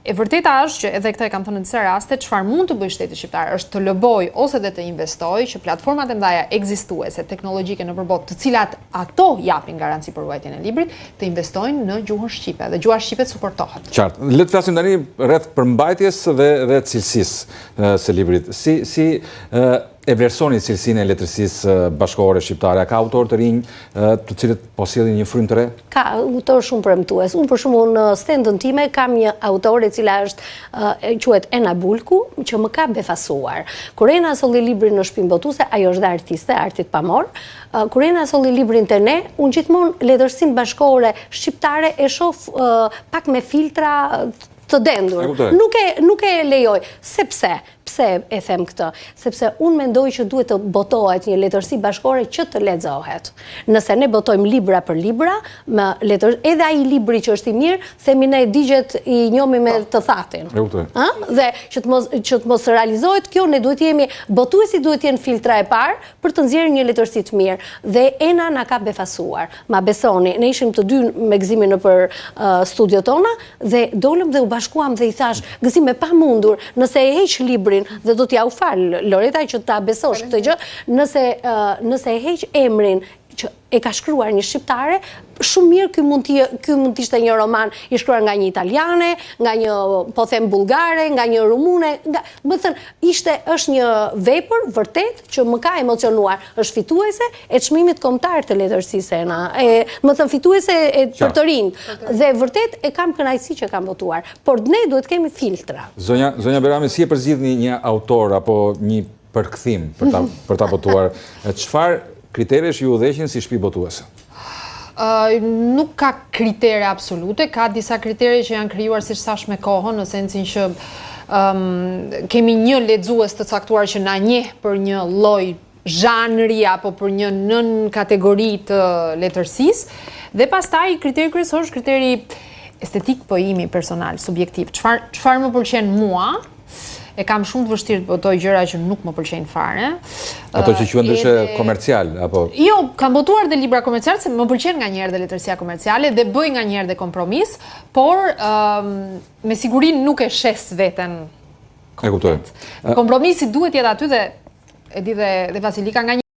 E vërteta është që edhe këtë e kam thënë në disa raste, çfarë mund të bëjë shteti shqiptar është të lëboj ose dhe të investoj që platformat e mëdha ekzistuese teknologjike nëpër botë, të cilat ato japin garanci për ruajtjen e librit, të investojnë në gjuhën shqipe dhe gjuha shqipe suportohet. Qartë. Le të flasim tani rreth përmbajtjes dhe cilësisë së librit. Si e vlerësoni cilësinë e letërsisë bashkëkohore shqiptare? Ka autor të rinj të cilët po sjellin një frymë të re? Ka autor shumë premtues. Unë për shembull në stendën time kam një autore e cila është quhet Ena Bulku, që më ka befasuar. Kur Ena solli librin në Shtëpinë Botuese, ajo është dhe artiste, artit pamor. Kur Ena solli librin te ne, unë gjithmonë letërsinë bashkëkohore shqiptare e shoh pak me filtra të dendur. Nuk e lejoj. Pse e them këtë? Sepse unë mendoj që duhet të botohet një letërsi bashkëkohore që të lexohet. Nëse ne botojmë libra për libra, edhe ai libri që është i mirë, themi ne digjet i njohemi me të thatin. Dhe që të mos realizohet kjo, ne duhet jemi botuesi, duhet jenë filtra e parë për të nxjerrë një letërsi të mirë. Dhe Ena na ka befasuar. Ma besoni, ne ishim të dy me Gëzimin nëpër studiot tona dhe dolëm dhe u bashkuam dhe i thash, Gëzim, e pamundur, nëse e heq librin dhe do t'ja u falë, Loreta, që ta besosh këtë gjë, nëse e heq emrin që e ka shkruar një shqiptare, shumë mirë ky mund të ishte një roman i shkruar nga një italiane, nga një, po them, bullgare, nga një rumune, më thënë, është një vepër vërtet që më ka emocionuar, është fituese e çmimit kombëtar të letërsisë Ena, më thënë, fituese për të rinj, dhe vërtet e kam kënaqësi që kam votuar, por ne duhet kemi filtra. Zonja Berami, si e përzgjidhni një autor apo një përkthim për ta votuar? Çfarë kriteresh ju udhëheqin si shtëpi botuese? Nuk ka kritere absolute, ka disa kritere që janë krijuar, siç thash, me kohën, në sensin që kemi një lexues të caktuar që na njeh për një lloj zhanri apo për një nën kategori të letërsisë, dhe pastaj kriteri kryesor është kriteri estetik, po imi personal, subjektiv. Çfarë më pëlqen mua? E kam shumë të vështirë të votoj gjëra që nuk më pëlqejnë fare. Ato që quhen ndryshe komercial apo? Jo, kam votuar dhe libra komercial, se më pëlqen nganjëherë dhe letërsia komerciale dhe bëj nganjëherë dhe kompromis, por me siguri nuk e shes veten. E kuptoj. Kompromisi duhet jetë aty dhe e di dhe Vasilika, nganjëherë